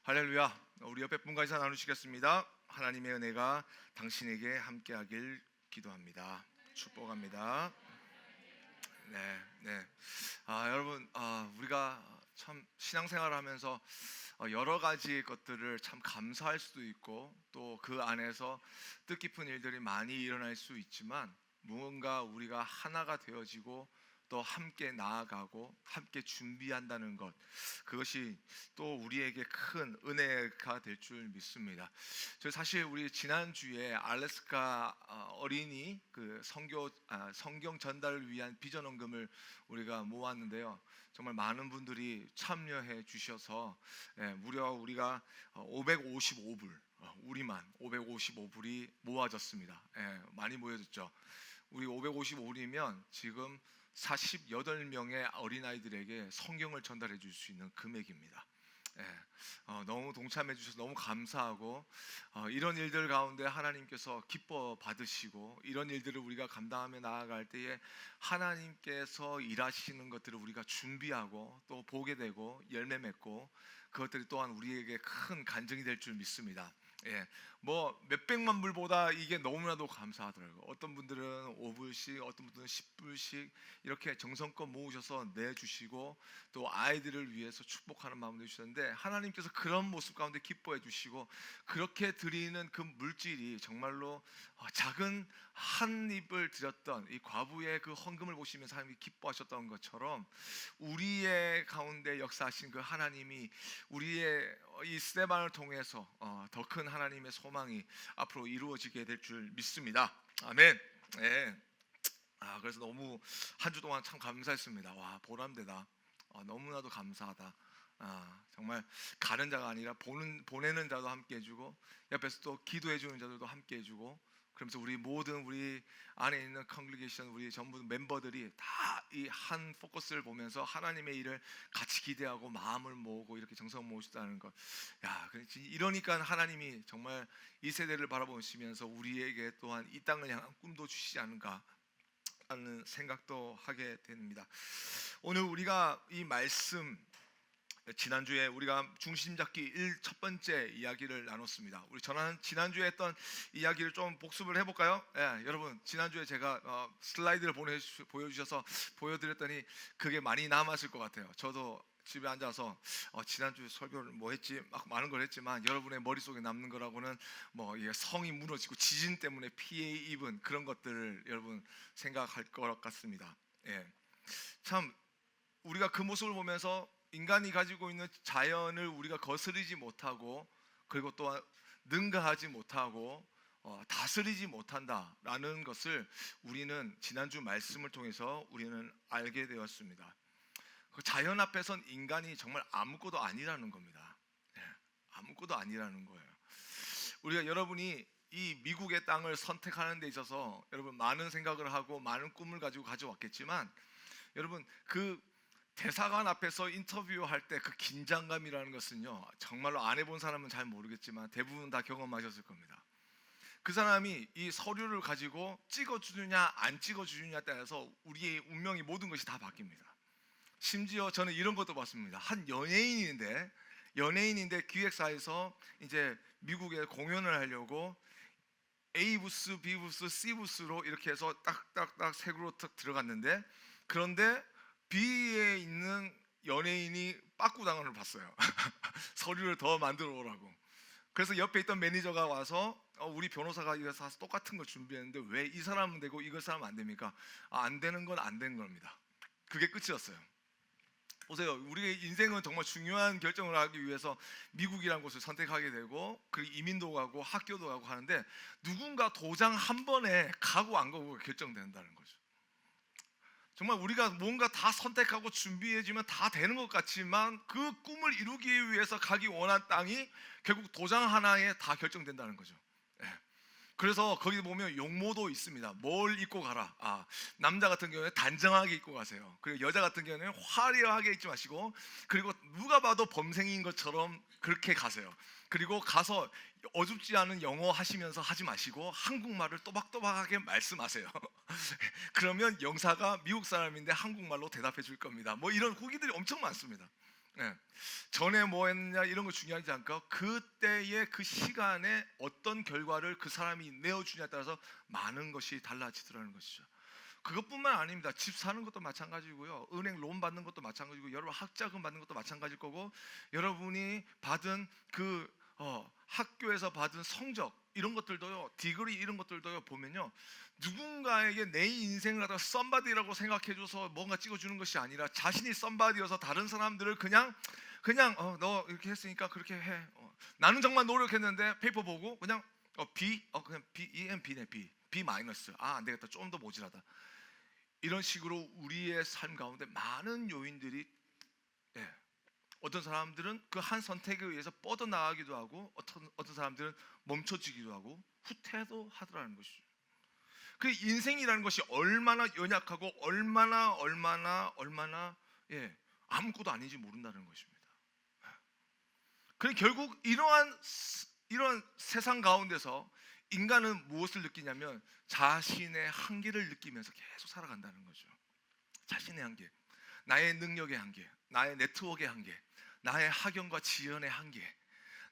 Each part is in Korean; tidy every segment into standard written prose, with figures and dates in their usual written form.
할렐루야. 우리 옆에 분과 인사 나누시겠습니다. 하나님의 은혜가 당신에게 함께하길 기도합니다. 축복합니다. 네. 여러분, 우리가 참 신앙생활을 하면서 여러 가지 것들을 참 감사할 수도 있고 또 그 안에서 뜻깊은 일들이 많이 일어날 수 있지만 무언가 우리가 하나가 되어지고 또 함께 나아가고 함께 준비한다는 것, 그것이 또 우리에게 큰 은혜가 될 줄 믿습니다. 저 사실 우리 지난주에 알래스카 어린이 그 성경 전달을 위한 비전 헌금을 우리가 모았는데요. 정말 많은 분들이 참여해 주셔서 무려 우리가 555불, 우리만 555불이 모아졌습니다. 많이 모여졌죠. 우리 555불이면 지금 48명의 어린아이들에게 성경을 전달해 줄 수 있는 금액입니다. 너무 동참해 주셔서 너무 감사하고 이런 일들 가운데 하나님께서 기뻐 받으시고 이런 일들을 우리가 감당하며 나아갈 때에 하나님께서 일하시는 것들을 우리가 준비하고 또 보게 되고 열매 맺고 그것들이 또한 우리에게 큰 간증이 될 줄 믿습니다. 뭐 몇백만 불보다 이게 너무나도 감사하더라고요. 어떤 분들은 5불씩, 어떤 분들은 10불씩 이렇게 정성껏 모으셔서 내주시고 또 아이들을 위해서 축복하는 마음을 주셨는데 하나님께서 그런 모습 가운데 기뻐해 주시고 그렇게 드리는 그 물질이 정말로 작은 한 입을 드렸던 이 과부의 그 헌금을 보시면서 하나님이 기뻐하셨던 것처럼 우리의 가운데 역사하신 그 하나님이 우리의 이 스테반을 통해서 더 큰 하나님의 소망이 앞으로 이루어지게 될 줄 믿습니다. 아멘. 그래서 너무 한 주 동안 참 감사했습니다. 와, 보람되다. 너무나도 감사하다. 정말 가는 자가 아니라 보내는 자도 함께 해주고 옆에서 또 기도해 주는 자들도 함께 해주고 그러면서 우리 안에 있는 컨글리게이션 우리 전부 멤버들이 다 이 한 포커스를 보면서 하나님의 일을 같이 기대하고 마음을 모으고 이렇게 정성을 모으셨다는 것. 이러니까 하나님이 정말 이 세대를 바라보시면서 우리에게 또한 이 땅을 향한 꿈도 주시지 않은가 하는 생각도 하게 됩니다. 오늘 우리가 이 말씀 지난주에 우리가 중심 잡기 1첫 번째 이야기를 나눴습니다. 우리 지난주에 했던 이야기를 좀 복습을 해볼까요? 여러분 지난주에 제가 슬라이드를 보여주셔서 보여드렸더니 그게 많이 남았을 것 같아요. 저도 집에 앉아서 지난주 설교를 뭐 했지 막 많은 걸 했지만 여러분의 머릿속에 남는 거라고는 뭐 성이 무너지고 지진 때문에 피해 입은 그런 것들을 여러분 생각할 것 같습니다. 참 우리가 그 모습을 보면서 인간이 가지고 있는 자연을 우리가 거스르지 못하고 그리고 또 능가하지 못하고 다스리지 못한다라는 것을 우리는 지난주 말씀을 통해서 우리는 알게 되었습니다. 그 자연 앞에선 인간이 정말 아무것도 아니라는 겁니다. 아무것도 아니라는 거예요. 우리가 여러분이 이 미국의 땅을 선택하는 데 있어서 여러분 많은 생각을 하고 많은 꿈을 가지고 가져왔겠지만 여러분 그 대사관 앞에서 인터뷰할 때 그 긴장감이라는 것은요 정말로 안 해본 사람은 잘 모르겠지만 대부분 다 경험하셨을 겁니다. 그 사람이 이 서류를 가지고 찍어주느냐 안 찍어주느냐에 따라서 우리의 운명이 모든 것이 다 바뀝니다. 심지어 저는 이런 것도 봤습니다. 한 연예인인데 기획사에서 이제 미국에 공연을 하려고 A 부스, B 부스, C 부스로 이렇게 해서 딱딱딱 색으로 탁 들어갔는데 그런데 B에 있는 연예인이 빠꾸당하는 걸 봤어요. 서류를 더 만들어 오라고. 그래서 옆에 있던 매니저가 와서 우리 변호사가 이거 사서 똑같은 걸 준비했는데 왜 이 사람은 되고 이거 사람은 안 됩니까? 안 되는 건 안 되는 겁니다. 그게 끝이었어요. 보세요. 우리의 인생은 정말 중요한 결정을 하기 위해서 미국이라는 곳을 선택하게 되고 그리고 이민도 가고 학교도 가고 하는데 누군가 도장 한 번에 가고 안 가고가 결정된다는 거죠. 정말 우리가 뭔가 다 선택하고 준비해주면 다 되는 것 같지만 그 꿈을 이루기 위해서 가기 원한 땅이 결국 도장 하나에 다 결정된다는 거죠. 그래서 거기 보면 용모도 있습니다. 뭘 입고 가라. 남자 같은 경우에 단정하게 입고 가세요. 그리고 여자 같은 경우에는 화려하게 입지 마시고 그리고 누가 봐도 범생인 것처럼 그렇게 가세요. 그리고 가서 어줍지 않은 영어 하시면서 하지 마시고 한국말을 또박또박하게 말씀하세요. 그러면 영사가 미국 사람인데 한국말로 대답해 줄 겁니다. 뭐 이런 후기들이 엄청 많습니다. 예. 전에 뭐 했냐 이런 거 중요하지 않고 그때의 그 시간에 어떤 결과를 그 사람이 내어주냐에 따라서 많은 것이 달라지더라는 것이죠. 그것뿐만 아닙니다. 집 사는 것도 마찬가지고요. 은행 론 받는 것도 마찬가지고, 여러분 학자금 받는 것도 마찬가지일 거고, 여러분이 받은 그 학교에서 받은 성적 이런 것들도요, 디그리 이런 것들도요 보면요, 누군가에게 내 인생을 갖다가 썸바디라고 생각해줘서 뭔가 찍어주는 것이 아니라 자신이 썸바디여서 다른 사람들을 그냥 너 이렇게 했으니까 그렇게 해. 나는 정말 노력했는데 페이퍼 보고 그냥 B 그냥 B EM B네 B 마이너스. 안 되겠다. 좀 더 모자라다. 이런 식으로 우리의 삶 가운데 많은 요인들이, 예, 어떤 사람들은 그 한 선택에 의해서 뻗어나가기도 하고, 어떤 사람들은 멈춰지기도 하고 후퇴도 하더라는 것이죠. 그 인생이라는 것이 얼마나 연약하고 얼마나 아무것도 아닌지 모른다는 것입니다. 그래 결국 이런 세상 가운데서 인간은 무엇을 느끼냐면 자신의 한계를 느끼면서 계속 살아간다는 거죠. 자신의 한계, 나의 능력의 한계, 나의 네트워크의 한계, 나의 학연과 지연의 한계,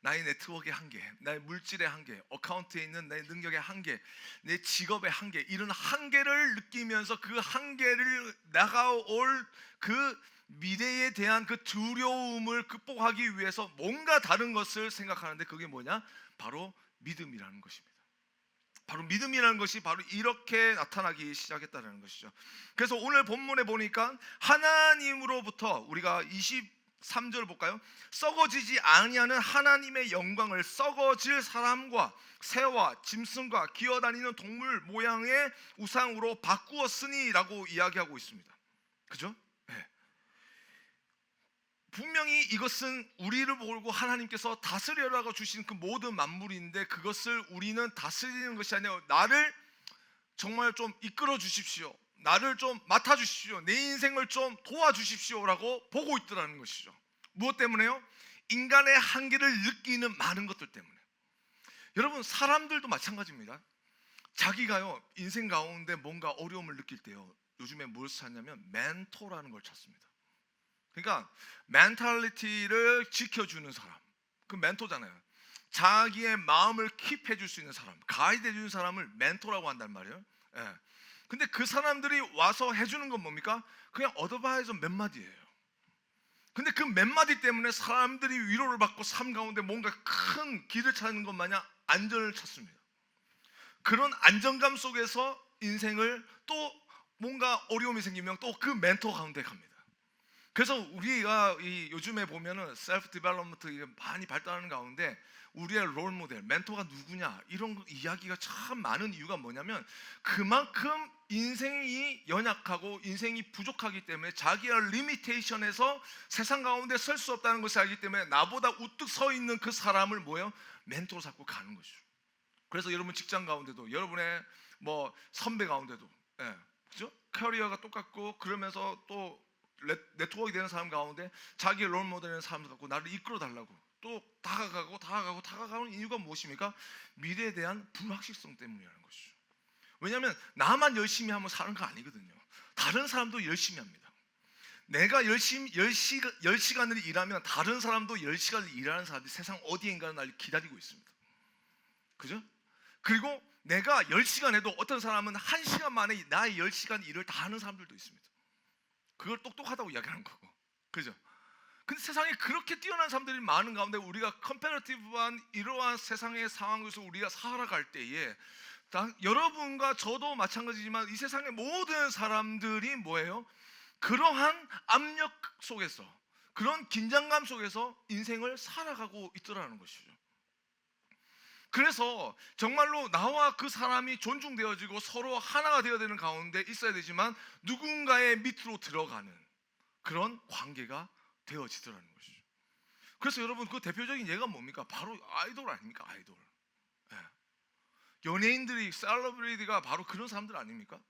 나의 네트워크의 한계, 나의 물질의 한계, 어카운트에 있는 내 능력의 한계, 내 직업의 한계, 이런 한계를 느끼면서 그 한계를 나가올 그 미래에 대한 그 두려움을 극복하기 위해서 뭔가 다른 것을 생각하는데, 그게 뭐냐? 바로 믿음이라는 것입니다. 바로 믿음이라는 것이 바로 이렇게 나타나기 시작했다는 것이죠. 그래서 오늘 본문에 보니까 하나님으로부터, 우리가 23절 볼까요? 썩어지지 아니하는 하나님의 영광을 썩어질 사람과 새와 짐승과 기어다니는 동물 모양의 우상으로 바꾸었으니 라고 이야기하고 있습니다. 그죠? 네. 분명히 이것은 우리를 몰고 하나님께서 다스려라고 주신 그 모든 만물인데, 그것을 우리는 다스리는 것이 아니라 나를 정말 좀 이끌어 주십시오, 나를 좀 맡아 주십시오, 내 인생을 좀 도와주십시오 라고 보고 있더라는 것이죠. 무엇 때문에요? 인간의 한계를 느끼는 많은 것들 때문에. 여러분, 사람들도 마찬가지입니다. 자기가요 인생 가운데 뭔가 어려움을 느낄 때요, 요즘에 뭘 찾냐면 멘토라는 걸 찾습니다. 그러니까 멘탈리티를 지켜주는 사람, 그 멘토잖아요. 자기의 마음을 킵해 줄 수 있는 사람, 가이드 해주는 사람을 멘토라고 한단 말이에요. 예. 근데 그 사람들이 와서 해주는 건 뭡니까? 그냥 어드바이저 몇 마디예요. 근데 그 몇 마디 때문에 사람들이 위로를 받고 삶 가운데 뭔가 큰 길을 찾는 것 마냥 안전을 찾습니다. 그런 안정감 속에서 인생을, 또 뭔가 어려움이 생기면 또 그 멘토 가운데 갑니다. 그래서 우리가 요즘에 보면은 셀프 디벨롭먼트 많이 발달하는 가운데 우리의 롤 모델, 멘토가 누구냐, 이런 이야기가 참 많은 이유가 뭐냐면, 그만큼 인생이 연약하고 인생이 부족하기 때문에 자기의 리미테이션에서 세상 가운데 설 수 없다는 것을 알기 때문에 나보다 우뚝 서 있는 그 사람을 뭐예요? 멘토로 잡고 가는 거죠. 그래서 여러분 직장 가운데도, 여러분의 뭐 선배 가운데도, 그죠? 커리어가 똑같고, 그러면서 또 네트워크 되는 사람 가운데 자기의 롤 모델인 사람 갖고 나를 이끌어 달라고 또 다가가는 이유가 무엇입니까? 미래에 대한 불확실성 때문이라는 것이죠. 왜냐하면 나만 열심히 하면 사는 거 아니거든요. 다른 사람도 열심히 합니다. 내가 열심히 10시간을 일하면 다른 사람도 10시간을 일하는 사람들이 세상 어디인가는 나를 기다리고 있습니다. 그죠? 그리고 내가 10시간 해도 어떤 사람은 1시간 만에 나의 10시간 일을 다 하는 사람들도 있습니다. 그걸 똑똑하다고 이야기하는 거고, 그죠? 근데 세상에 그렇게 뛰어난 사람들이 많은 가운데 우리가 컴패러티브한 이러한 세상의 상황에서 우리가 살아갈 때에, 여러분과 저도 마찬가지지만 이 세상의 모든 사람들이 뭐예요? 그러한 압력 속에서, 그런 긴장감 속에서 인생을 살아가고 있더라는 것이죠. 그래서 정말로 나와 그 사람이 존중되어지고 서로 하나가 되어야 되는 가운데 있어야 되지만, 누군가의 밑으로 들어가는 그런 관계가 되어지더라는 것이죠. 그래서 여러분, 그 대표적인 예가 뭡니까? 바로 아이돌 아닙니까? 아이돌. 연예인들이, 셀러브리티가 바로 그런 사람들 아닙니까?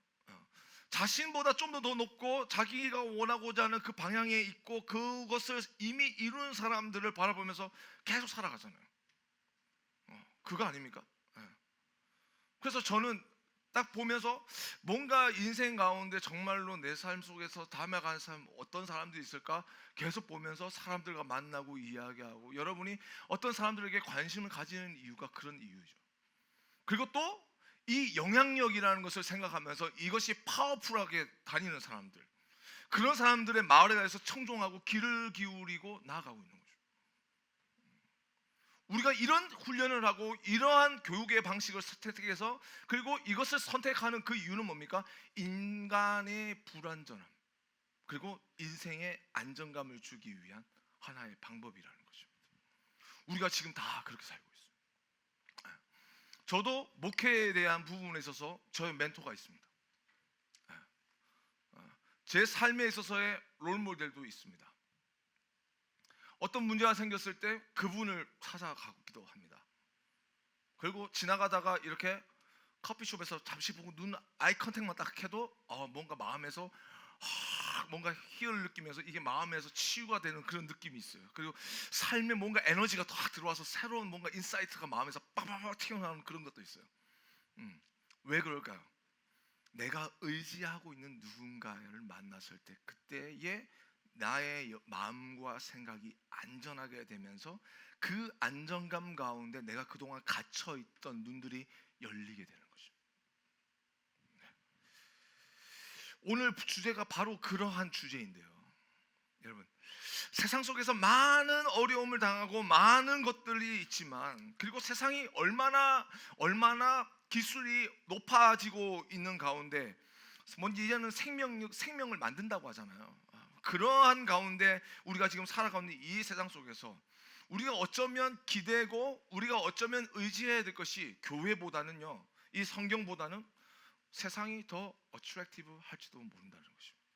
자신보다 좀 더 높고 자기가 원하고자 하는 그 방향에 있고 그것을 이미 이룬 사람들을 바라보면서 계속 살아가잖아요. 그거 아닙니까? 그래서 저는 딱 보면서 뭔가 인생 가운데 정말로 내 삶 속에서 닮아가는 사람 어떤 사람들이 있을까 계속 보면서 사람들과 만나고 이야기하고, 여러분이 어떤 사람들에게 관심을 가지는 이유가 그런 이유죠. 그리고 또 이 영향력이라는 것을 생각하면서 이것이 파워풀하게 다니는 사람들, 그런 사람들의 마을에 가서 청종하고 귀를 기울이고 나아가고 있는 거죠. 우리가 이런 훈련을 하고 이러한 교육의 방식을 선택해서, 그리고 이것을 선택하는 그 이유는 뭡니까? 인간의 불완전함, 그리고 인생의 안정감을 주기 위한 하나의 방법이라는 거죠. 우리가 지금 다 그렇게 살고 있어요. 저도 목회에 대한 부분에 있어서 저의 멘토가 있습니다. 제 삶에 있어서의 롤모델도 있습니다. 어떤 문제가 생겼을 때 그분을 찾아가기도 합니다. 그리고 지나가다가 이렇게 커피숍에서 잠시 보고 눈 아이 컨택만 딱 해도 뭔가 마음에서 뭔가 희열을 느끼면서 이게 마음에서 치유가 되는 그런 느낌이 있어요. 그리고 삶에 뭔가 에너지가 더 들어와서 새로운 뭔가 인사이트가 마음에서 빵빵빵 튀어나오는 그런 것도 있어요. 왜 그럴까요? 내가 의지하고 있는 누군가를 만났을 때 그때의 나의 마음과 생각이 안전하게 되면서 그 안정감 가운데 내가 그동안 갇혀있던 눈들이 열리게 되는 거죠. 오늘 주제가 바로 그러한 주제인데요. 여러분, 세상 속에서 많은 어려움을 당하고 많은 것들이 있지만, 그리고 세상이 얼마나 기술이 높아지고 있는 가운데 뭔지 이제는 생명을 만든다고 하잖아요. 그러한 가운데 우리가 지금 살아가는 이 세상 속에서 우리가 어쩌면 기대고 우리가 어쩌면 의지해야 될 것이 교회보다는요, 이 성경보다는 세상이 더 어트랙티브 할지도 모른다는 것입니다.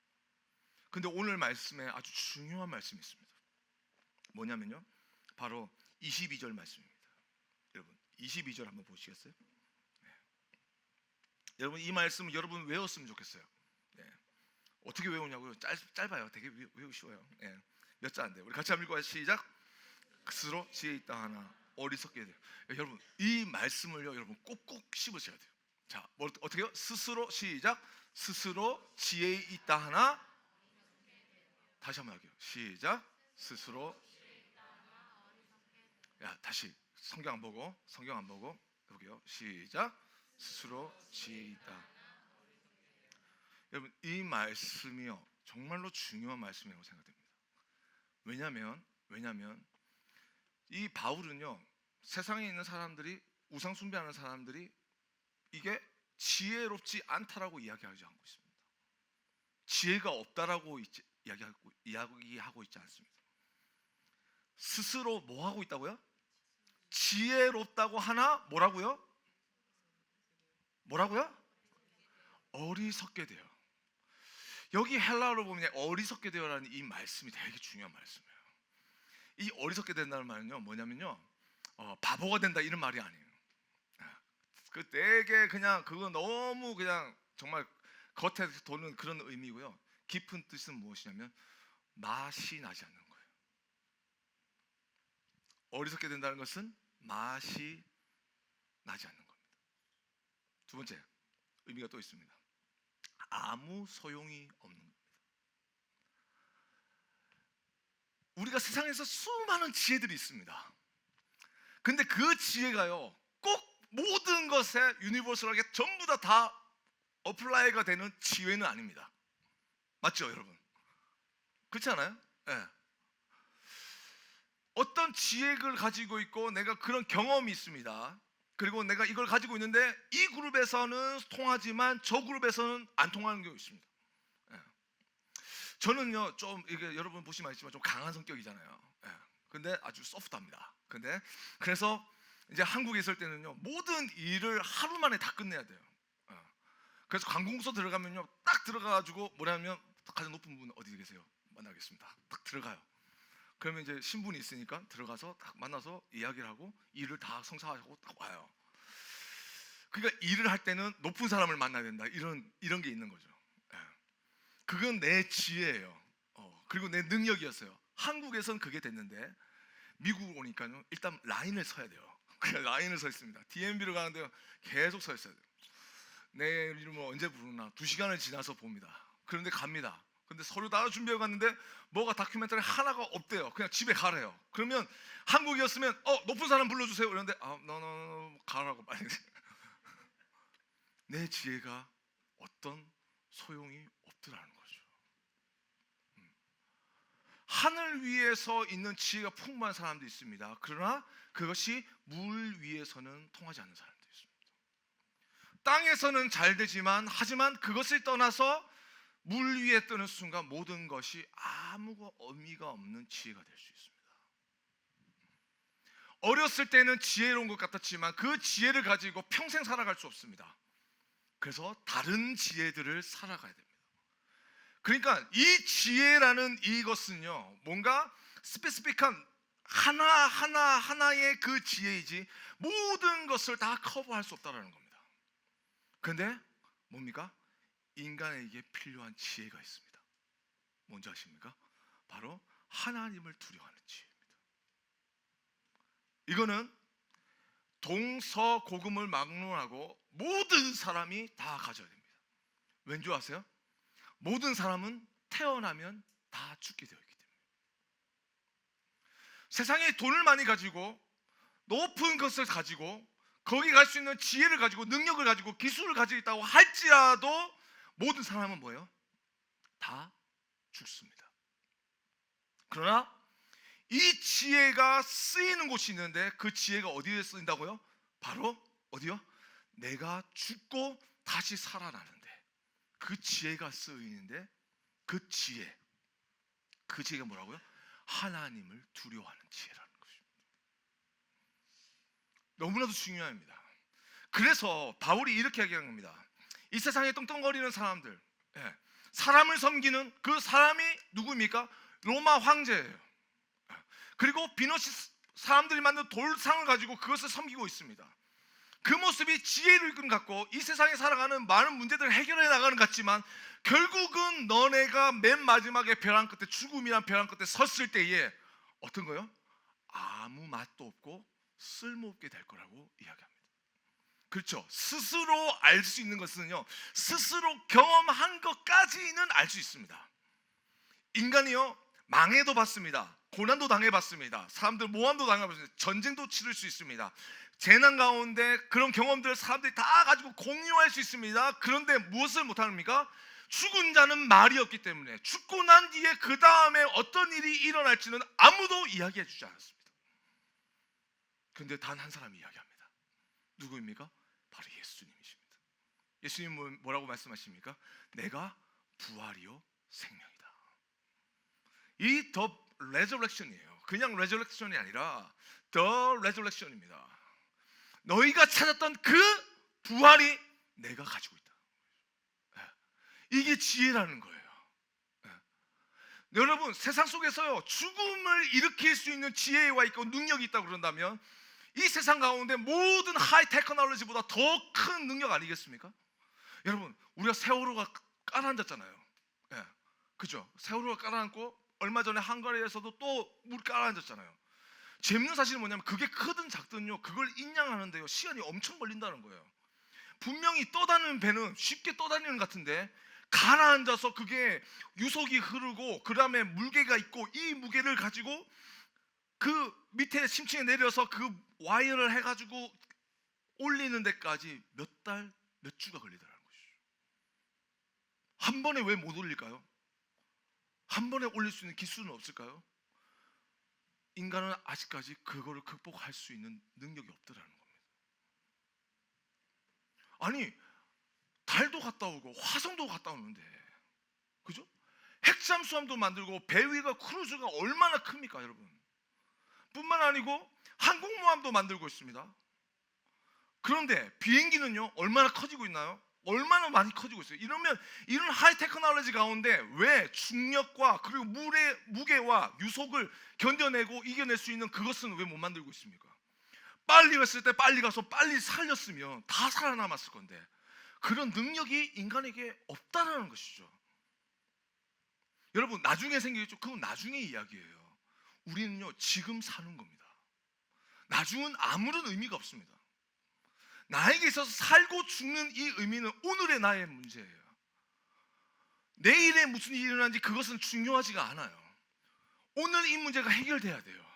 근데 오늘 말씀에 아주 중요한 말씀이 있습니다. 뭐냐면요, 바로 22절 말씀입니다. 여러분 22절 한번 보시겠어요? 네. 여러분 이 말씀 여러분 외웠으면 좋겠어요. 네. 어떻게 외우냐고요? 짧아요. 되게 외우기 쉬워요. 네. 몇 자 안 돼요. 우리 같이 한번 읽어요. 시작. 스스로 지혜 있다 하나 어리석게 돼요. 여러분 이 말씀을요, 여러분 꼭꼭 씹으셔야 돼요. 자, 어떻게 해요? 스스로 시작. 스스로 지혜 있다 하나, 다시 한번 할게요. 시작. 스스로. 다시 성경 안 보고 해볼게요. 시작. 스스로 지혜 있다. 여러분 이 말씀이요 정말로 중요한 말씀이라고 생각됩니다. 왜냐하면 이 바울은요, 세상에 있는 사람들이, 우상 숭배하는 사람들이 이게 지혜롭지 않다라고 이야기하지 않고 있습니다. 지혜가 없다라고 이야기하고 있지 않습니다. 스스로 뭐 하고 있다고요? 지혜롭다고 하나 뭐라고요? 어리석게 돼요. 여기 헬라어로 보면 어리석게 되어라는 이 말씀이 되게 중요한 말씀이에요. 이 어리석게 된다는 말은요 뭐냐면요, 바보가 된다 이런 말이 아니에요. 그 되게 그냥 그거 너무 그냥 정말 겉에 도는 그런 의미고요. 깊은 뜻은 무엇이냐면 맛이 나지 않는 거예요. 어리석게 된다는 것은 맛이 나지 않는 겁니다. 두 번째 의미가 또 있습니다. 아무 소용이 없는 겁니다. 우리가 세상에서 수많은 지혜들이 있습니다. 근데 그 지혜가요 꼭 모든 것에 유니버설하게 전부 다 어플라이가 되는 지혜는 아닙니다. 맞죠 여러분? 그렇지 않아요? 네. 어떤 지혜를 가지고 있고 내가 그런 경험이 있습니다. 그리고 내가 이걸 가지고 있는데 이 그룹에서는 통하지만 저 그룹에서는 안 통하는 경우가 있습니다. 네. 저는요 좀 이게 여러분 보시면 알지만 좀 강한 성격이잖아요. 네. 근데 아주 소프트합니다. 근데 그래서 이제 한국에 있을 때는요 모든 일을 하루 만에 다 끝내야 돼요. 그래서 관공서 들어가면요 딱 들어가가지고 뭐냐면 가장 높은 분 어디 계세요? 만나겠습니다. 딱 들어가요. 그러면 이제 신분이 있으니까 들어가서 딱 만나서 이야기를 하고 일을 다 성사하고 딱 와요. 그러니까 일을 할 때는 높은 사람을 만나야 된다 이런 게 있는 거죠. 그건 내 지혜예요. 그리고 내 능력이었어요. 한국에선 그게 됐는데 미국 오니까요 일단 라인을 서야 돼요. 그냥 라인을 서 있습니다. DMB로 가는데요 계속 서 있어야 돼요. 내 이름을 언제 부르나 2시간을 지나서 봅니다. 그런데 갑니다. 근데 서류 다 준비해 갔는데 뭐가 다큐멘터리 하나가 없대요. 그냥 집에 가래요. 그러면 한국이었으면 높은 사람 불러주세요. 이런데 no, 가라고 빨리. 내 지혜가 어떤 소용이 없더라는 거죠. 하늘 위에서 있는 지혜가 풍부한 사람도 있습니다. 그러나 그것이 물 위에서는 통하지 않는 사람도 있습니다. 땅에서는 잘 되지만 하지만 그것을 떠나서 물 위에 뜨는 순간 모든 것이 아무 의미가 없는 지혜가 될 수 있습니다. 어렸을 때는 지혜로운 것 같았지만 그 지혜를 가지고 평생 살아갈 수 없습니다. 그래서 다른 지혜들을 살아가야 됩니다. 그러니까 이 지혜라는 이것은요, 뭔가 스페시픽한 하나의 그 지혜이지 모든 것을 다 커버할 수 없다는 겁니다. 그런데 뭡니까? 인간에게 필요한 지혜가 있습니다. 뭔지 아십니까? 바로 하나님을 두려워하는 지혜입니다. 이거는 동서고금을 막론하고 모든 사람이 다 가져야 됩니다. 왠지 아세요? 모든 사람은 태어나면 다 죽게 되어 있기 때문에. 세상에 돈을 많이 가지고 높은 것을 가지고 거기 갈 수 있는 지혜를 가지고 능력을 가지고 기술을 가지고 있다고 할지라도 모든 사람은 뭐예요? 다 죽습니다. 그러나 이 지혜가 쓰이는 곳이 있는데 그 지혜가 어디에 쓰인다고요? 바로 어디요? 내가 죽고 다시 살아나는데 그 지혜가 쓰이는데 그 지혜가 뭐라고요? 하나님을 두려워하는 지혜라는 것입니다. 너무나도 중요합니다. 그래서 바울이 이렇게 얘기한 겁니다. 이 세상에 떵떵거리는 사람들, 사람을 섬기는 그 사람이 누구입니까? 로마 황제예요. 그리고 비너시 사람들이 만든 돌상을 가지고 그것을 섬기고 있습니다. 그 모습이 지혜를 갖고 이 세상에 살아가는 많은 문제들을 해결해 나가는 것 같지만 결국은 너네가 맨 마지막에 벼랑 끝에, 죽음이란 벼랑 끝에 섰을 때에 어떤 거요? 아무 맛도 없고 쓸모없게 될 거라고 이야기합니다. 그렇죠? 스스로 알 수 있는 것은요, 스스로 경험한 것까지는 알 수 있습니다. 인간이요, 망해도 봤습니다. 고난도 당해봤습니다. 사람들 모함도 당해봤습니다. 전쟁도 치를 수 있습니다. 재난 가운데 그런 경험들을 사람들이 다 가지고 공유할 수 있습니다. 그런데 무엇을 못합니까? 죽은 자는 말이 없기 때문에 죽고 난 뒤에 그 다음에 어떤 일이 일어날지는 아무도 이야기해 주지 않았습니다. 그런데 단 한 사람이 이야기합니다. 누구입니까? 바로 예수님이십니다. 예수님은 뭐라고 말씀하십니까? 내가 부활이요 생명이다. 이 The Resurrection이에요. 그냥 Resurrection이 아니라 The Resurrection입니다. 너희가 찾았던 그 부활이 내가 가지고 있다. 이게 지혜라는 거예요. 여러분, 세상 속에서요, 죽음을 일으킬 수 있는 지혜와 있고 능력이 있다고 그런다면 이 세상 가운데 모든 하이 테크놀로지보다 더 큰 능력 아니겠습니까? 여러분, 우리가 세월호가 깔아앉았잖아요. 그죠? 세월호가 깔아앉고 얼마 전에 한가리에서도 또 물 깔아앉았잖아요. 재밌는 사실은 뭐냐면 그게 크든 작든요, 그걸 인양하는데요 시간이 엄청 걸린다는 거예요. 분명히 떠다니는 배는 쉽게 떠다니는 것 같은데 가라앉아서 그게 유속이 흐르고 그 다음에 무게가 있고 이 무게를 가지고 그 밑에 심층에 내려서 그 와이어를 해가지고 올리는 데까지 몇 달, 몇 주가 걸리더라는 것이죠. 한 번에 왜 못 올릴까요? 한 번에 올릴 수 있는 기술은 없을까요? 인간은 아직까지 그거를 극복할 수 있는 능력이 없더라는 겁니다. 아니, 달도 갔다 오고 화성도 갔다 오는데, 그죠? 핵잠수함도 만들고 배 위가 크루즈가 얼마나 큽니까, 여러분? 뿐만 아니고 항공모함도 만들고 있습니다. 그런데 비행기는요, 얼마나 커지고 있나요? 얼마나 많이 커지고 있어요. 이런 하이 테크놀로지 가운데 왜 중력과 그리고 물의 무게와 유속을 견뎌내고 이겨낼 수 있는 그것은 왜 못 만들고 있습니까? 빨리 갔을 때 빨리 가서 빨리 살렸으면 다 살아남았을 건데 그런 능력이 인간에게 없다라는 것이죠. 여러분, 나중에 생기겠죠? 그건 나중의 이야기예요. 우리는요, 지금 사는 겁니다. 나중은 아무런 의미가 없습니다. 나에게 있어서 살고 죽는 이 의미는 오늘의 나의 문제예요. 내일에 무슨 일이 일어나는지 그것은 중요하지가 않아요. 오늘 이 문제가 해결돼야 돼요.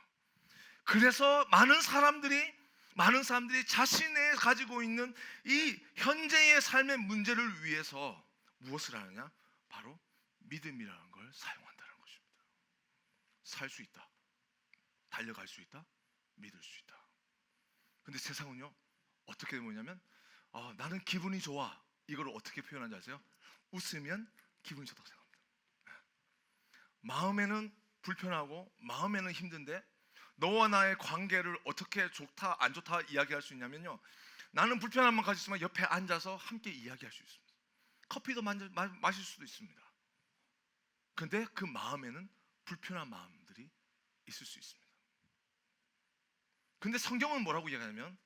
그래서 많은 사람들이 자신의 가지고 있는 이 현재의 삶의 문제를 위해서 무엇을 하느냐? 바로 믿음이라는 걸 사용한다는 것입니다. 살 수 있다, 달려갈 수 있다, 믿을 수 있다. 근데 세상은요 어떻게 뭐냐면 나는 기분이 좋아, 이걸 어떻게 표현하는지 아세요? 웃으면 기분이 좋다고 생각합니다. 마음에는 불편하고 마음에는 힘든데 너와 나의 관계를 어떻게 좋다 안 좋다 이야기할 수 있냐면요, 나는 불편함만 가지지만 옆에 앉아서 함께 이야기할 수 있습니다. 커피도 마실 수도 있습니다. 근데 그 마음에는 불편한 마음들이 있을 수 있습니다. 근데 성경은 뭐라고 이야기하냐면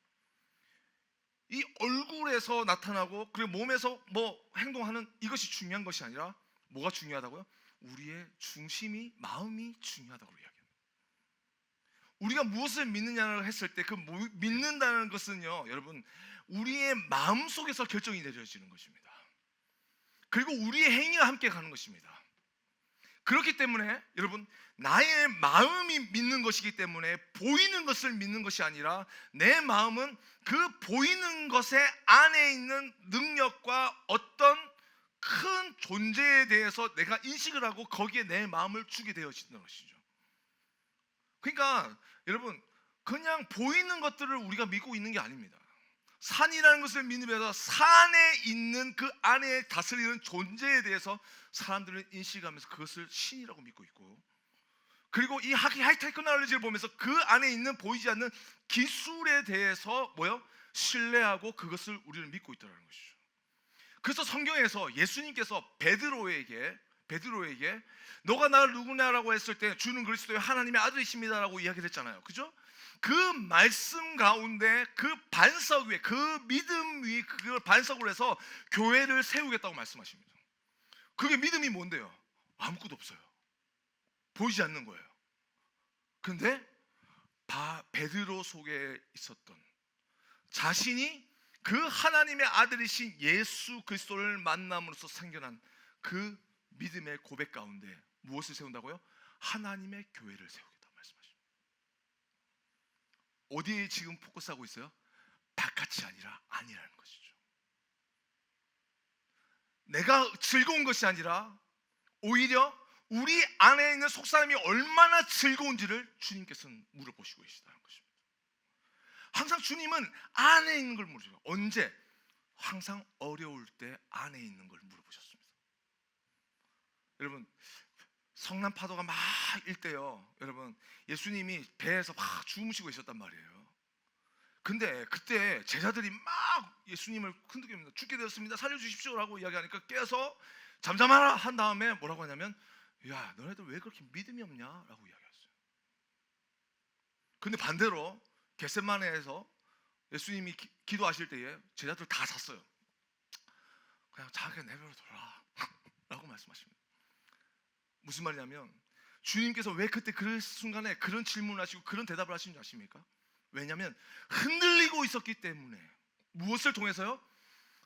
이 얼굴에서 나타나고 그리고 몸에서 뭐 행동하는 이것이 중요한 것이 아니라 뭐가 중요하다고요? 우리의 중심이, 마음이 중요하다고 이야기합니다. 우리가 무엇을 믿느냐를 했을 때 그 믿는다는 것은요 여러분, 우리의 마음 속에서 결정이 내려지는 것입니다. 그리고 우리의 행위와 함께 가는 것입니다. 그렇기 때문에 여러분, 나의 마음이 믿는 것이기 때문에 보이는 것을 믿는 것이 아니라 내 마음은 그 보이는 것의 안에 있는 능력과 어떤 큰 존재에 대해서 내가 인식을 하고 거기에 내 마음을 주게 되어진다는 것이죠. 그러니까 여러분, 그냥 보이는 것들을 우리가 믿고 있는 게 아닙니다. 산이라는 것을 믿으면서 산에 있는 그 안에 다스리는 존재에 대해서 사람들은 인식하면서 그것을 신이라고 믿고 있고, 그리고 이 하이테크놀로지를 보면서 그 안에 있는 보이지 않는 기술에 대해서 신뢰하고 그것을 우리는 믿고 있다는 것이죠. 그래서 성경에서 예수님께서 베드로에게 너가 나를 누구냐라고 했을 때 주는 그리스도의 하나님의 아들이십니다라고 이야기를 했잖아요. 그죠? 그 말씀 가운데 그 반석 위에, 그 믿음 위 그 반석을 해서 교회를 세우겠다고 말씀하십니다. 그게 믿음이 뭔데요? 아무것도 없어요. 보이지 않는 거예요. 근데 베드로 속에 있었던 자신이 그 하나님의 아들이신 예수 그리스도를 만남으로써 생겨난 그 믿음의 고백 가운데 무엇을 세운다고요? 하나님의 교회를 세우겠다 말씀하십니다. 어디에 지금 포커스하고 있어요? 바깥이 아니라 안이라는 것이죠. 내가 즐거운 것이 아니라 오히려 우리 안에 있는 속사람이 얼마나 즐거운지를 주님께서는 물어보시고 계시다는 것입니다. 항상 주님은 안에 있는 걸 물으세요. 언제? 항상 어려울 때 안에 있는 걸 물어보셨습니다. 여러분, 성난 파도가 막 일 때요, 여러분, 예수님이 배에서 막 주무시고 있었단 말이에요. 근데 그때 제자들이 막 예수님을 흔들깁니다. 죽게 되었습니다, 살려주십시오라고 이야기하니까 깨서 잠잠하라 한 다음에 뭐라고 하냐면, 야, 너네들 왜 그렇게 믿음이 없냐라고 이야기했어요. 근데 반대로 겟세마네에서 예수님이 기도하실 때에 제자들 다 잤어요. 그냥 자기가 내버려 둬라 라고 말씀하십니다. 무슨 말이냐면, 주님께서 왜 그때 그 순간에 그런 질문을 하시고 그런 대답을 하시는지 아십니까? 왜냐하면 흔들리고 있었기 때문에. 무엇을 통해서요?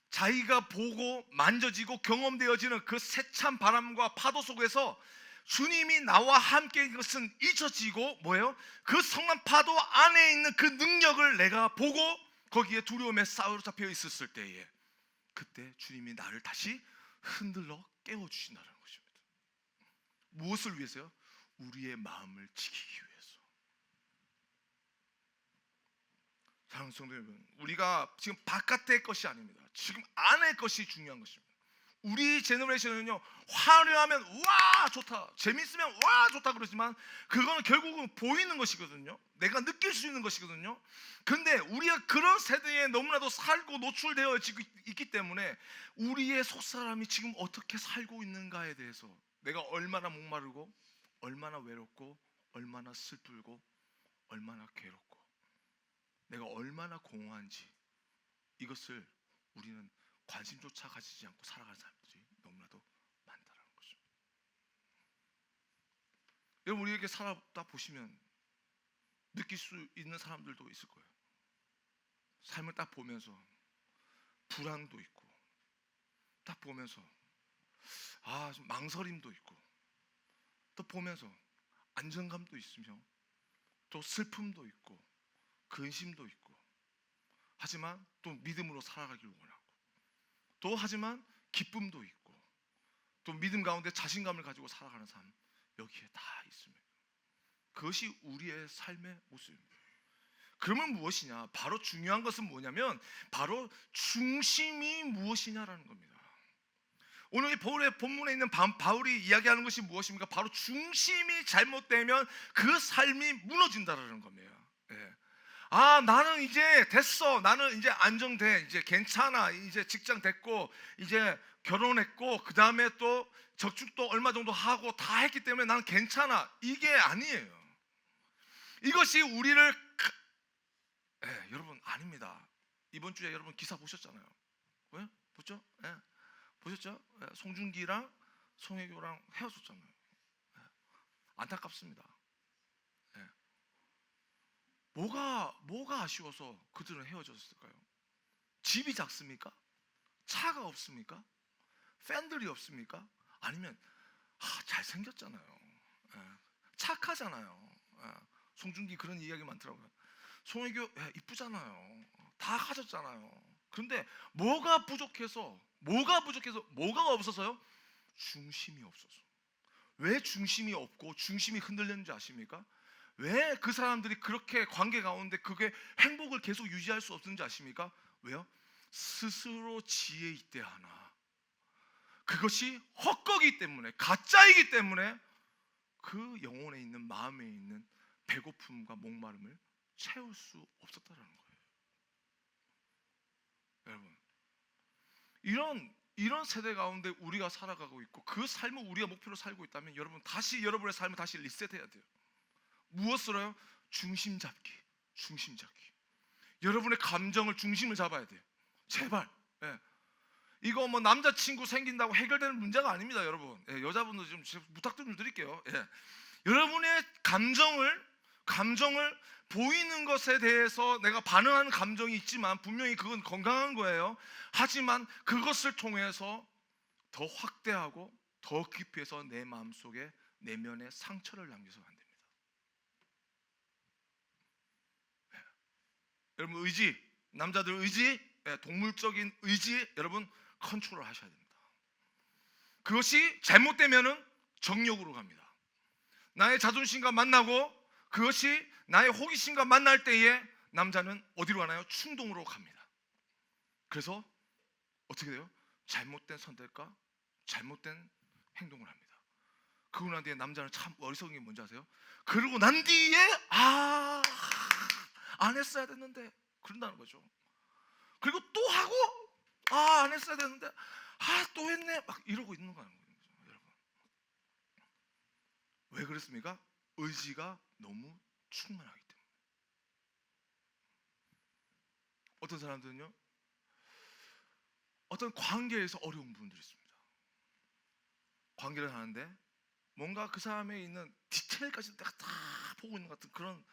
자기가 보고 만져지고 경험되어지는 그 세찬 바람과 파도 속에서 주님이 나와 함께인 것은 잊혀지고 그 성난 파도 안에 있는 그 능력을 내가 보고 거기에 두려움에 사로잡혀 있었을 때에, 그때 주님이 나를 다시 흔들러 깨워주신다는 것입니다. 무엇을 위해서요? 우리의 마음을 지키기 위해서. 사랑하는 성도 여러분, 우리가 지금 바깥의 것이 아닙니다. 지금 안의 것이 중요한 것입니다. 우리 제너레이션은요, 화려하면 와 좋다, 재밌으면 와 좋다 그러지만 그거는 결국은 보이는 것이거든요. 내가 느낄 수 있는 것이거든요. 근데 우리가 그런 세대에 너무나도 살고 노출되어 있기 때문에 우리의 속사람이 지금 어떻게 살고 있는가에 대해서, 내가 얼마나 목마르고 얼마나 외롭고 얼마나 슬프고 얼마나 괴롭고 내가 얼마나 공허한지, 이것을 우리는 관심조차 가지지 않고 살아가는 사람들이 너무나도 많다는 것입니다. 여러분, 우리 이렇게 살아다 보시면 느낄 수 있는 사람들도 있을 거예요. 삶을 딱 보면서 불안도 있고, 딱 보면서 좀 망설임도 있고, 또 보면서 안정감도 있으며, 또 슬픔도 있고, 근심도 있고, 하지만 또 믿음으로 살아가기를 원하고, 또 하지만 기쁨도 있고, 또 믿음 가운데 자신감을 가지고 살아가는 삶, 여기에 다 있습니다. 그것이 우리의 삶의 모습입니다. 그러면 무엇이냐? 바로 중요한 것은 뭐냐면 바로 중심이 무엇이냐라는 겁니다. 오늘 이 바울의 본문에 있는 바울이 이야기하는 것이 무엇입니까? 바로 중심이 잘못되면 그 삶이 무너진다라는 겁니다. 예. 나는 이제 됐어. 나는 이제 안정돼. 이제 괜찮아. 이제 직장 됐고, 이제 결혼했고, 그 다음에 또 저축도 얼마 정도 하고 다 했기 때문에 나는 괜찮아. 이게 아니에요. 이것이 우리를 여러분 아닙니다. 이번 주에 여러분 기사 보셨잖아요. 왜? 보죠? 보셨죠? 송중기랑 송혜교랑 헤어졌잖아요. 안타깝습니다. 뭐가 아쉬워서 그들은 헤어졌을까요? 집이 작습니까? 차가 없습니까? 팬들이 없습니까? 아니면 잘생겼잖아요. 착하잖아요. 송중기 그런 이야기 많더라고요. 송혜교 이쁘잖아요. 다 가졌잖아요. 그런데 뭐가 없어서요? 중심이 없어서. 왜 중심이 없고 중심이 흔들렸는지 아십니까? 왜 그 사람들이 그렇게 관계 가운데 그게 행복을 계속 유지할 수 없는지 아십니까? 왜요? 스스로 지혜 있대 하나. 그것이 헛거기 때문에, 가짜이기 때문에 그 영혼에 있는, 마음에 있는 배고픔과 목마름을 채울 수 없었다는 거예요. 여러분, 이런 세대 가운데 우리가 살아가고 있고 그 삶을 우리가 목표로 살고 있다면 여러분 다시 여러분의 삶을 다시 리셋해야 돼요. 무엇으로요? 중심 잡기. 여러분의 감정을 중심을 잡아야 돼요. 제발. 이거 뭐 남자친구 생긴다고 해결되는 문제가 아닙니다, 여러분. 여자분들 좀 부탁 좀 드릴게요. 여러분의 감정을 보이는 것에 대해서 내가 반응하는 감정이 있지만 분명히 그건 건강한 거예요. 하지만 그것을 통해서 더 확대하고 더 깊이 해서 내 마음속에 내면에 상처를 남겨서는 안 됩니다. 여러분 의지, 남자들 의지, 동물적인 의지 여러분 컨트롤 하셔야 됩니다. 그것이 잘못되면은 정욕으로 갑니다. 나의 자존심과 만나고 그것이 나의 호기심과 만날 때에 남자는 어디로 가나요? 충동으로 갑니다. 그래서 어떻게 돼요? 잘못된 선택과 잘못된 행동을 합니다. 그러고 난 뒤에 남자는 참 어리석은 게 뭔지 아세요? 그러고 난 뒤에 안 했어야 됐는데 그런다는 거죠. 그리고 또 하고 안 했어야 됐는데 또 했네 막 이러고 있는 거예요. 여러분 왜 그랬습니까? 의지가 너무 충만하기 때문에. 어떤 사람들은요 어떤 관계에서 어려운 부분들이 있습니다. 관계를 하는데 뭔가 그 사람에 있는 디테일까지 내가 다 보고 있는 것 같은 그런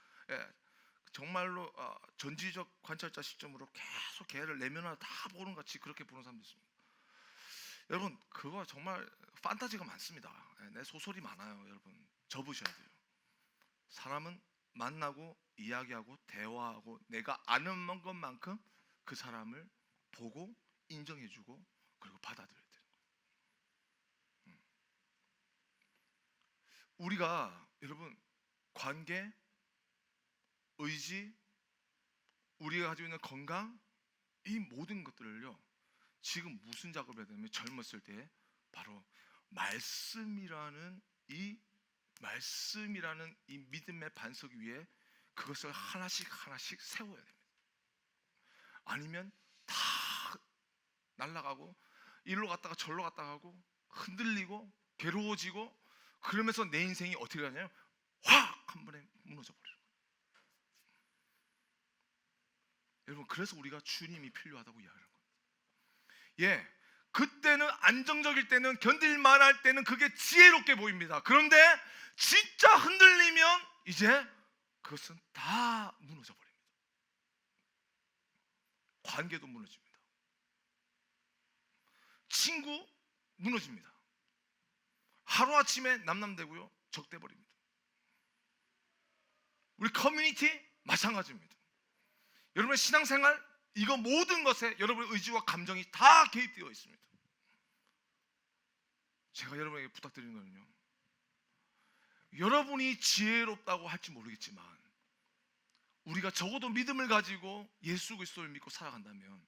정말로 전지적 관찰자 시점으로 계속 걔를 내면화 다 보는 것 같이 그렇게 보는 사람도 있습니다. 여러분 그거 정말 판타지가 많습니다. 내 소설이 많아요. 여러분 접으셔야 돼요. 사람은 만나고 이야기하고 대화하고 내가 아는 것만큼 그 사람을 보고 인정해주고 그리고 받아들여야 돼요. 우리가 여러분 관계, 의지, 우리가 가지고 있는 건강 이 모든 것들을요 지금 무슨 작업을 해야 되냐면 젊었을 때 바로 말씀이라는 이 믿음의 반석 위에 그것을 하나씩 세워야 됩니다. 아니면 다 날아가고 일로 갔다가 절로 갔다가 하고 흔들리고 괴로워지고 그러면서 내 인생이 어떻게 가냐면 확 한 번에 무너져 버려요. 여러분 그래서 우리가 주님이 필요하다고 이야기하는 거예요. 그때는 안정적일 때는 견딜만 할 때는 그게 지혜롭게 보입니다. 그런데 진짜 흔들리면 이제 그것은 다 무너져 버립니다. 관계도 무너집니다. 친구 무너집니다. 하루아침에 남남되고요, 적돼버립니다. 우리 커뮤니티 마찬가지입니다. 여러분의 신앙생활, 이거 모든 것에 여러분의 의지와 감정이 다 개입되어 있습니다. 제가 여러분에게 부탁드리는 거는요, 여러분이 지혜롭다고 할지 모르겠지만 우리가 적어도 믿음을 가지고 예수 그리스도를 믿고 살아간다면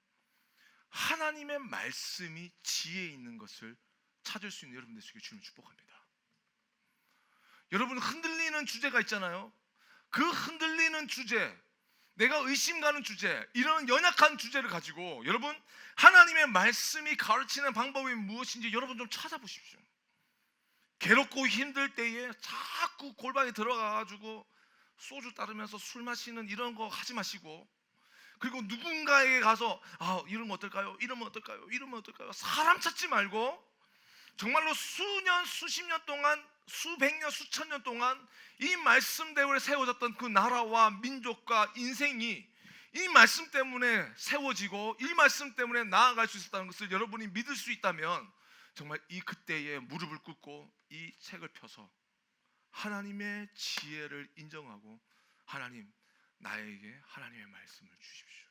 하나님의 말씀이 지혜 있는 것을 찾을 수 있는 여러분 되시길 주님 축복합니다. 여러분, 흔들리는 주제가 있잖아요. 그 흔들리는 주제, 내가 의심 가는 주제, 이런 연약한 주제를 가지고 여러분, 하나님의 말씀이 가르치는 방법이 무엇인지 여러분 좀 찾아보십시오. 괴롭고 힘들 때에 자꾸 골방에 들어가가지고 소주 따르면서 술 마시는 이런 거 하지 마시고, 그리고 누군가에게 가서 이러면 어떨까요? 이러면 어떨까요? 이러면 어떨까요? 사람 찾지 말고 정말로 수년, 수십 년 동안, 수백 년, 수천 년 동안 이 말씀대로 세워졌던 그 나라와 민족과 인생이 이 말씀 때문에 세워지고 이 말씀 때문에 나아갈 수 있었다는 것을 여러분이 믿을 수 있다면 정말 이 그때에 무릎을 꿇고 이 책을 펴서 하나님의 지혜를 인정하고, 하나님, 나에게 하나님의 말씀을 주십시오.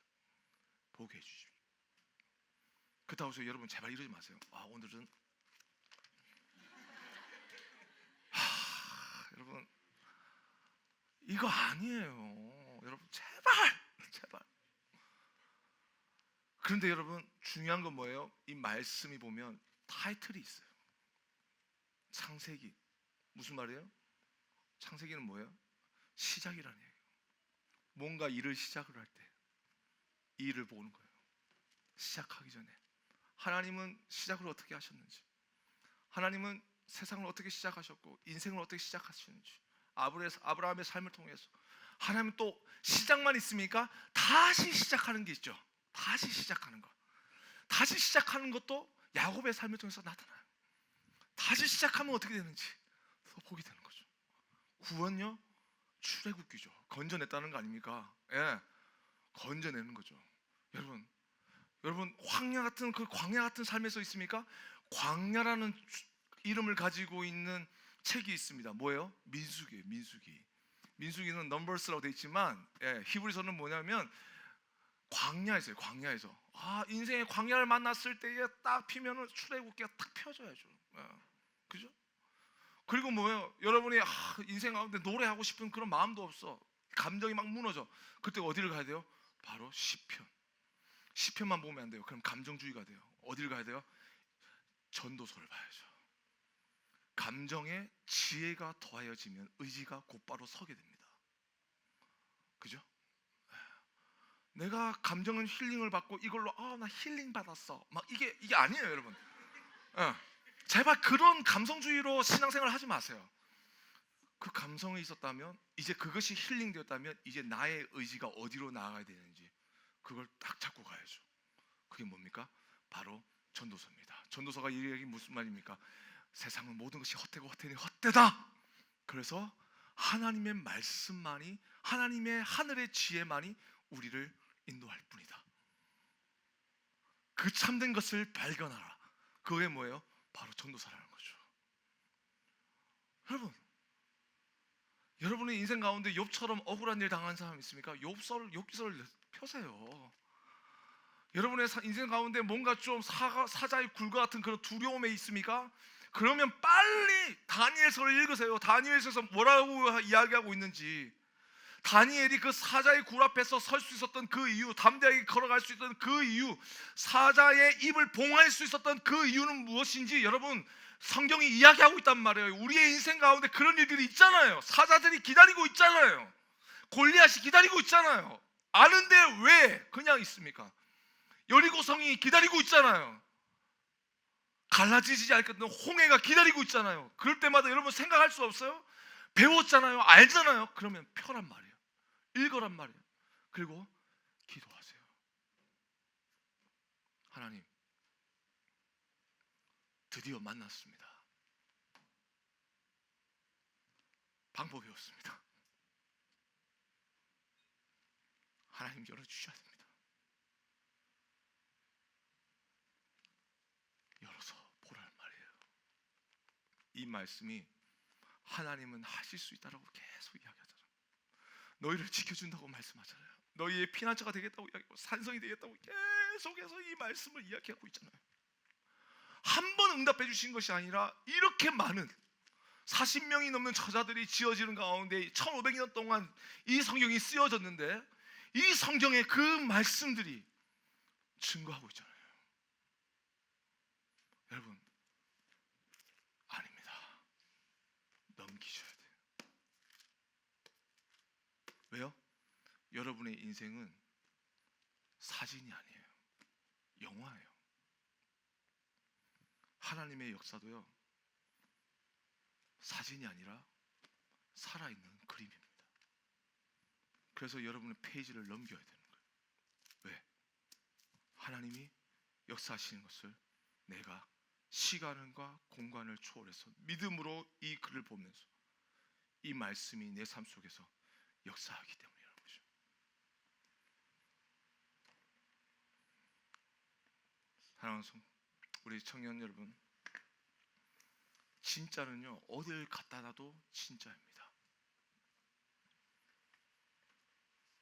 보게 해주십시오. 그렇다고 해서 여러분 제발 이러지 마세요. 오늘은 여러분 이거 아니에요. 여러분 제발. 그런데 여러분 중요한 건 뭐예요? 이 말씀이 보면 타이틀이 있어요. 창세기. 무슨 말이에요? 창세기는 뭐예요? 시작이라는 얘기예요. 뭔가 일을 시작을 할 때 이 일을 보는 거예요. 시작하기 전에 하나님은 시작을 어떻게 하셨는지, 하나님은 세상을 어떻게 시작하셨고 인생을 어떻게 시작하셨는지, 아브라함의 삶을 통해서 하나님은 또 시작만 있습니까? 다시 시작하는 게 있죠. 다시 시작하는 것. 다시 시작하는 것도 야곱의 삶을 통해서 나타나요. 다시 시작하면 어떻게 되는지 보게 되는 거죠. 구원요, 출애굽기죠. 건져냈다는 거 아닙니까? 예, 건져내는 거죠. 여러분 광야 같은 그 광야 같은 삶에서 있습니까? 광야라는 이름을 가지고 있는 책이 있습니다. 뭐예요? 민수기예요. 민수기는 넘버스라고 되어 있지만 히브리서는 뭐냐면 광야에서요. 광야에서 인생의 광야를 만났을 때에 딱 피면은 출애굽기가 딱 펴져야죠. 그죠? 그리고 뭐예요? 여러분이 인생 가운데 노래하고 싶은 그런 마음도 없어. 감정이 막 무너져. 그때 어디를 가야 돼요? 바로 시편. 시편만 보면 안 돼요. 그럼 감정주의가 돼요. 어디를 가야 돼요? 전도서를 봐야죠. 감정에 지혜가 더하여지면 의지가 곧바로 서게 됩니다. 그죠? 내가 감정은 힐링을 받고 이걸로 나 힐링 받았어. 막 이게 아니에요, 여러분. 제발 그런 감성주의로 신앙생활 하지 마세요. 그 감성이 있었다면, 이제 그것이 힐링되었다면 이제 나의 의지가 어디로 나아가야 되는지 그걸 딱 잡고 가야죠. 그게 뭡니까? 바로 전도서입니다. 전도서가 이 얘기 무슨 말입니까? 세상은 모든 것이 헛되고 헛되니 헛되다. 그래서 하나님의 말씀만이, 하나님의 하늘의 지혜만이 우리를 인도할 뿐이다. 그 참된 것을 발견하라. 그게 뭐예요? 바로 전도서라는 거죠. 여러분의 인생 가운데 욥처럼 억울한 일 당한 사람 있습니까? 욥기서를 펴세요. 여러분의 인생 가운데 뭔가 좀 사자의 굴과 같은 그런 두려움에 있습니까? 그러면 빨리 다니엘서를 읽으세요. 다니엘서에서 뭐라고 이야기하고 있는지, 다니엘이 그 사자의 굴 앞에서 설 수 있었던 그 이유, 담대하게 걸어갈 수 있었던 그 이유, 사자의 입을 봉할 수 있었던 그 이유는 무엇인지 여러분 성경이 이야기하고 있단 말이에요. 우리의 인생 가운데 그런 일들이 있잖아요. 사자들이 기다리고 있잖아요. 골리앗이 기다리고 있잖아요. 아는데 왜 그냥 있습니까? 여리고성이 기다리고 있잖아요. 갈라지지 않겠는 홍해가 기다리고 있잖아요. 그럴 때마다 여러분 생각할 수 없어요? 배웠잖아요. 알잖아요. 그러면 펴란 말이에요. 읽어란 말이에요. 그리고 기도하세요. 하나님, 드디어 만났습니다. 방법 배웠습니다. 하나님 열어주셔야 됩니다. 이 말씀이 하나님은 하실 수 있다라고 계속 이야기하잖아요. 너희를 지켜준다고 말씀하잖아요. 너희의 피난처가 되겠다고 이야기하고 산성이 되겠다고 계속해서 이 말씀을 이야기하고 있잖아요. 한 번 응답해 주신 것이 아니라 이렇게 많은 40명이 넘는 저자들이 지어지는 가운데 1500년 동안 이 성경이 쓰여졌는데 이 성경의 그 말씀들이 증거하고 있잖아요. 여러분, 아닙니다. 넘기셔야 돼요. 왜요? 여러분의 인생은 사진이 아니에요. 영화예요. 하나님의 역사도요, 사진이 아니라 살아있는 그림입니다. 그래서 여러분의 페이지를 넘겨야 되는 거예요. 왜? 하나님이 역사하시는 것을 내가 시간과 공간을 초월해서 믿음으로 이 글을 보면서 이 말씀이 내 삶 속에서 역사하기 때문이라는 거죠. 사랑하는 우리 청년 여러분, 진짜는요 어딜 갖다 놔도 진짜입니다.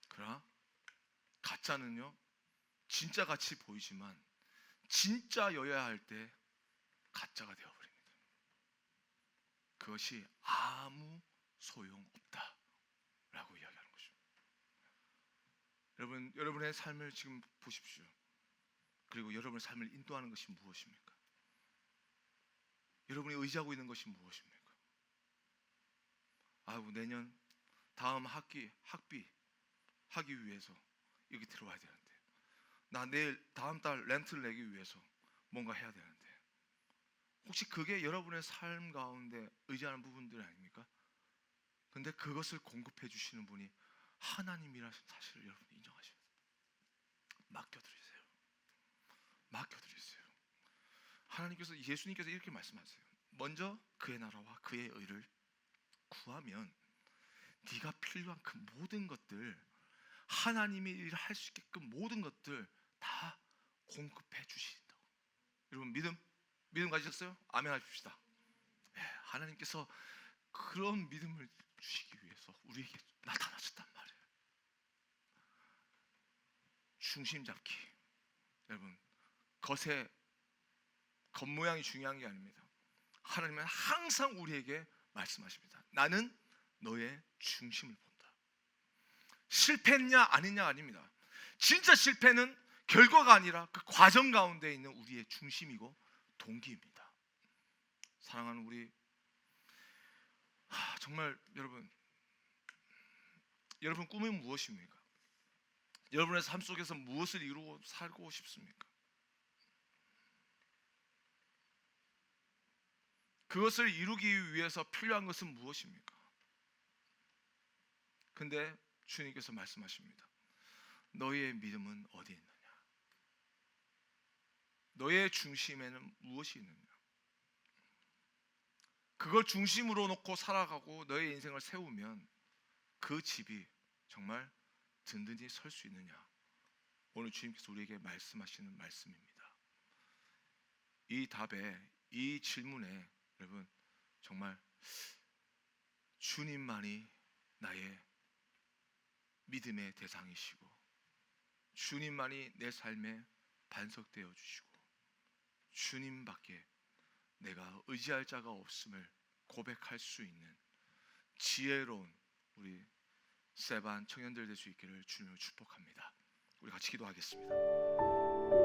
그러나 가짜는요 진짜같이 보이지만 진짜여야 할 때 가짜가 되어버립니다. 그것이 아무 소용없다라고 이야기하는 거죠. 여러분의 삶을 지금 보십시오. 그리고 여러분의 삶을 인도하는 것이 무엇입니까? 여러분이 의지하고 있는 것이 무엇입니까? 아이고, 내년 다음 학비 하기 위해서 여기 들어와야 되는데, 나 내일 다음 달 렌트를 내기 위해서 뭔가 해야 되는데, 혹시 그게 여러분의 삶 가운데 의지하는 부분들 아닙니까? 근데 그것을 공급해 주시는 분이 하나님이라는 사실을 여러분 인정하셔야 돼요. 맡겨드리세요. 맡겨드리세요. 하나님께서, 예수님께서 이렇게 말씀하세요. 먼저 그의 나라와 그의 의를 구하면 네가 필요한 그 모든 것들, 하나님의 일을 할 수 있게끔 모든 것들 다 공급해 주신다고. 여러분 믿음 가지셨어요? 아멘 하십시다. 네, 하나님께서 그런 믿음을 주시기 위해서 우리에게 나타나셨단 말이에요. 중심 잡기. 여러분, 겉모양이 중요한 게 아닙니다. 하나님은 항상 우리에게 말씀하십니다. 나는 너의 중심을 본다. 실패했냐 아니냐 아닙니다. 진짜 실패는 결과가 아니라 그 과정 가운데 있는 우리의 중심이고 동기입니다. 사랑하는 우리, 정말 여러분 꿈이 무엇입니까? 여러분의 삶 속에서 무엇을 이루고 살고 싶습니까? 그것을 이루기 위해서 필요한 것은 무엇입니까? 근데 주님께서 말씀하십니다. 너희의 믿음은 어디 있느냐? 너의 중심에는 무엇이 있느냐? 그걸 중심으로 놓고 살아가고 너의 인생을 세우면 그 집이 정말 든든히 설 수 있느냐? 오늘 주님께서 우리에게 말씀하시는 말씀입니다. 이 답에, 이 질문에 여러분 정말 주님만이 나의 믿음의 대상이시고 주님만이 내 삶에 반석되어 주시고 주님밖에 내가 의지할 자가 없음을 고백할 수 있는 지혜로운 우리 세반 청년들 될 수 있기를 주님을 축복합니다. 우리 같이 기도하겠습니다.